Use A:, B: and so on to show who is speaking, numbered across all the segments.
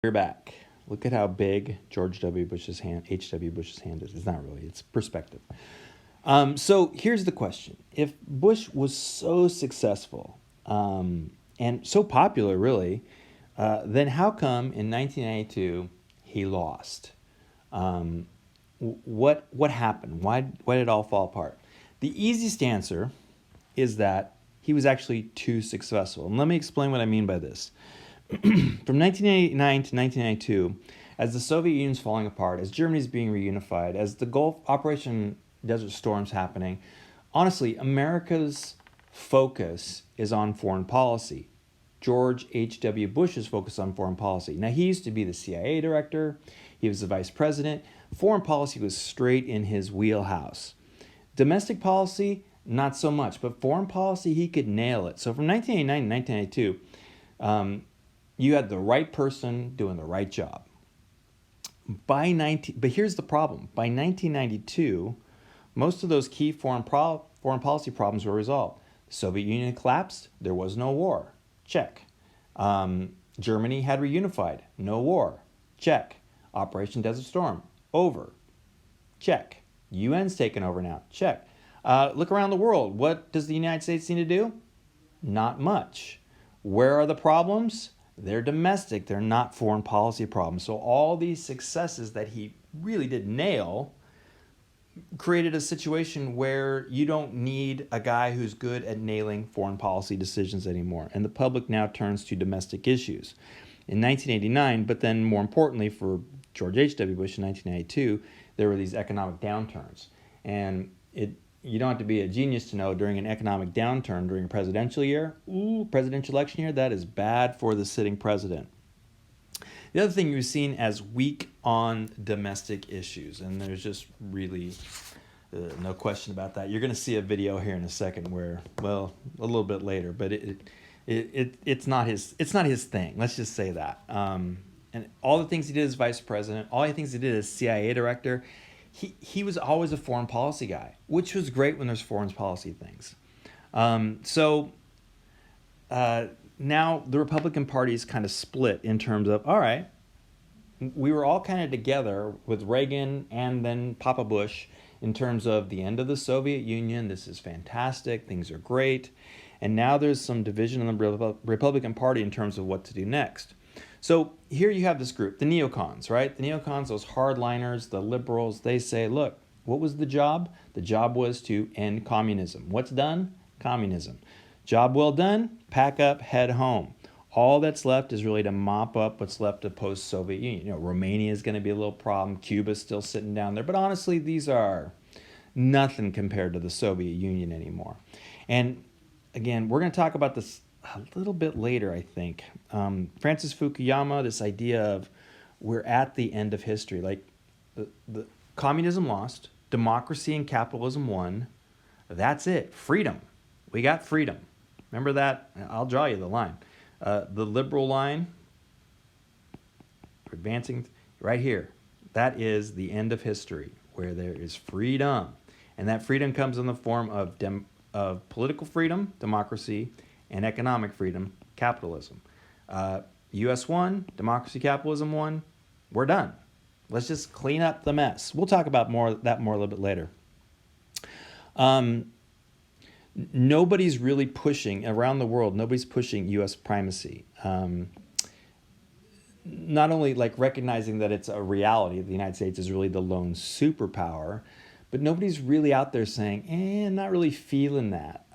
A: We're back. Look at how big H.W. Bush's hand is. It's not really, it's perspective. So here's the question. If Bush was so successful and so popular, really, then how come in 1992 he lost? What happened? Why did it all fall apart? The easiest answer is that he was actually too successful. And let me explain what I mean by this. From 1989 to 1992, as the Soviet Union's falling apart, as Germany's being reunified, as the Gulf Operation Desert Storm's happening, honestly, America's focus is on foreign policy. George H.W. Bush's focus on foreign policy. Now, he used to be the CIA director. He was the vice president. Foreign policy was straight in his wheelhouse. Domestic policy, not so much, but foreign policy, he could nail it. So from 1989 to 1992, you had the right person doing the right job. But here's the problem. By 1992, most of those key foreign policy problems were resolved. The Soviet Union collapsed. There was no war. Check. Germany had reunified. No war. Check. Operation Desert Storm. Over. Check. UN's taken over now. Check. Look around the world. What does the United States need to do? Not much. Where are the problems? They're domestic. They're not foreign policy problems. So all these successes that he really did nail created a situation where you don't need a guy who's good at nailing foreign policy decisions anymore. And the public now turns to domestic issues. In 1989, but then more importantly for George H.W. Bush in 1992, there were these economic downturns. And you don't have to be a genius to know during an economic downturn, during a presidential election year, that is bad for the sitting president. The other thing you've seen as weak on domestic issues, and there's just really no question about that. You're going to see a video here in a second where, well, a little bit later, but it's not his thing. Let's just say that. And all the things he did as vice president, all the things he did as CIA director, he was always a foreign policy guy, which was great when there's foreign policy things. Now the Republican Party is kind of split in terms of, all right, we were all kind of together with Reagan and then Papa Bush in terms of the end of the Soviet Union. This is fantastic. Things are great. And now there's some division in the Republican Party in terms of what to do next. So here you have this group, the neocons, right? The neocons, those hardliners, the liberals, they say, look, what was the job? The job was to end communism. What's done? Communism. Job well done, pack up, head home. All that's left is really to mop up what's left of post-Soviet Union. Romania is going to be a little problem. Cuba's still sitting down there. But honestly, these are nothing compared to the Soviet Union anymore. And again, we're going to talk about this a little bit later, I think. Francis Fukuyama, this idea of we're at the end of history. Like the communism lost, democracy and capitalism won. That's it. Freedom. We got freedom. Remember that? I'll draw you the line. The liberal line, advancing right here. That is the end of history, where there is freedom. And that freedom comes in the form of political freedom, democracy, and economic freedom, capitalism. U.S. won, democracy, capitalism won. We're done. Let's just clean up the mess. We'll talk about that more a little bit later. Nobody's really pushing, around the world, nobody's pushing U.S. primacy. Not only like recognizing that it's a reality, the United States is really the lone superpower, but nobody's really out there saying, not really feeling that.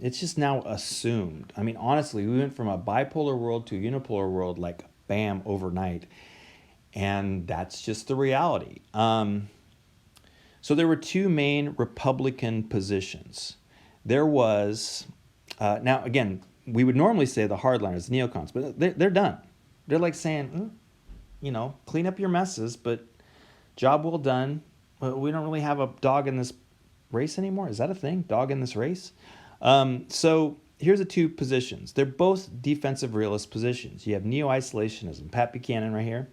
A: It's just now assumed. I mean, honestly, we went from a bipolar world to a unipolar world like bam, overnight. And that's just the reality. So there were two main Republican positions. There was, now again, we would normally say the hardliners, the neocons, but they're done. They're like saying, clean up your messes, but job well done. We don't really have a dog in this race anymore. Is that a thing? Dog in this race? So here's the two positions. They're both defensive realist positions. You have neo-isolationism. Pat Buchanan right here.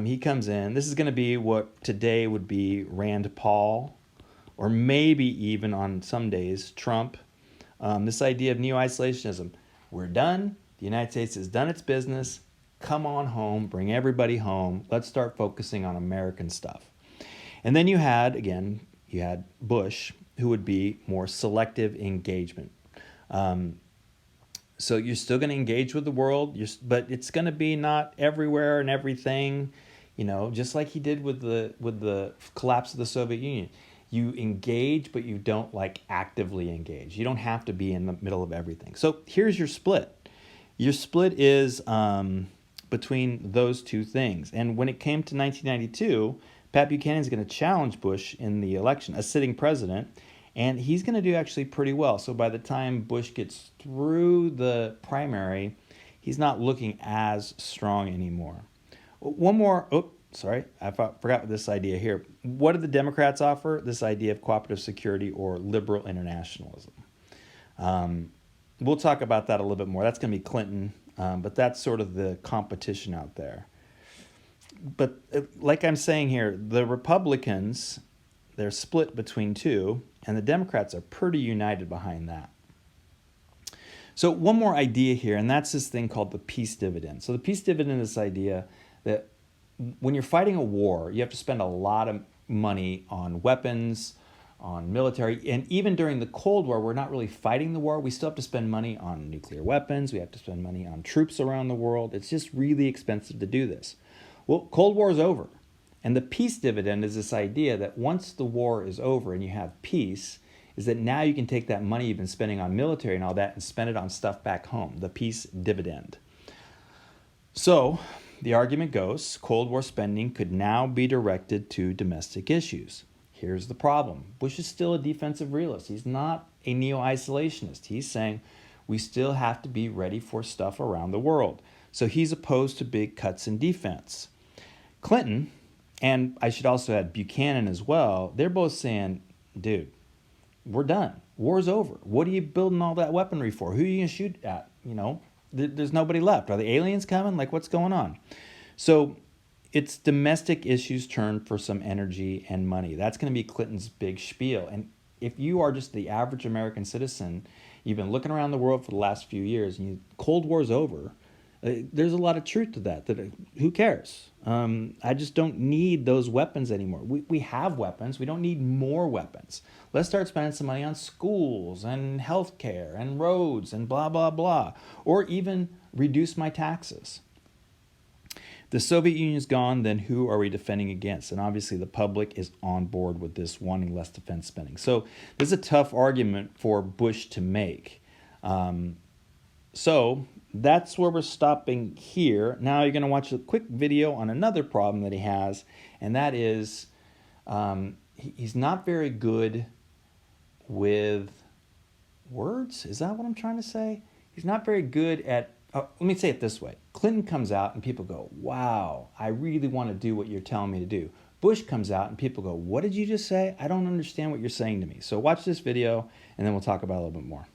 A: He comes in. This is going to be what today would be Rand Paul, or maybe even on some days Trump. This idea of neo-isolationism. We're done. The United States has done its business. come on home, bring everybody home. Let's start focusing on American stuff. And then you had Bush, who would be more selective engagement. So you're still going to engage with the world, but it's going to be not everywhere and everything, just like he did with the collapse of the Soviet Union. You engage, but you don't actively engage. You don't have to be in the middle of everything. So here's your split. Your split is between those two things. And when it came to 1992, Pat Buchanan is going to challenge Bush in the election, a sitting president, and he's going to do actually pretty well. So by the time Bush gets through the primary, he's not looking as strong anymore. One more, I forgot this idea here. What did the Democrats offer? This idea of cooperative security or liberal internationalism. We'll talk about that a little bit more. That's going to be Clinton, but that's sort of the competition out there. But like I'm saying here, the Republicans, they're split between two, and the Democrats are pretty united behind that. So one more idea here, and that's this thing called the peace dividend. So the peace dividend is this idea that when you're fighting a war, you have to spend a lot of money on weapons, on military, and even during the Cold War, we're not really fighting the war. We still have to spend money on nuclear weapons. We have to spend money on troops around the world. It's just really expensive to do this. Well, Cold War is over. And the peace dividend is this idea that once the war is over and you have peace, is that now you can take that money you've been spending on military and all that and spend it on stuff back home, the peace dividend. So the argument goes, Cold War spending could now be directed to domestic issues. Here's the problem. Bush is still a defensive realist. He's not a neo-isolationist. He's saying we still have to be ready for stuff around the world. So he's opposed to big cuts in defense. Clinton, and I should also add Buchanan as well, they're both saying, dude, we're done. War's over. What are you building all that weaponry for? Who are you going to shoot at? There's nobody left. Are the aliens coming? What's going on? So it's domestic issues turn for some energy and money. That's going to be Clinton's big spiel. And if you are just the average American citizen, you've been looking around the world for the last few years, and Cold War's over, there's a lot of truth to that who cares? I just don't need those weapons anymore. We have weapons. We don't need more weapons. Let's start spending some money on schools and healthcare and roads and blah, blah, blah. Or even reduce my taxes. The Soviet Union's gone, then who are we defending against? And obviously the public is on board with this, wanting less defense spending. So this is a tough argument for Bush to make. So that's where we're stopping here. Now you're going to watch a quick video on another problem that he has, and that is he's not very good with words. Is that what I'm trying to say? He's not very good at, let me say it this way. Clinton comes out and people go, wow, I really want to do what you're telling me to do. Bush comes out and people go, what did you just say? I don't understand what you're saying to me. So watch this video and then we'll talk about it a little bit more.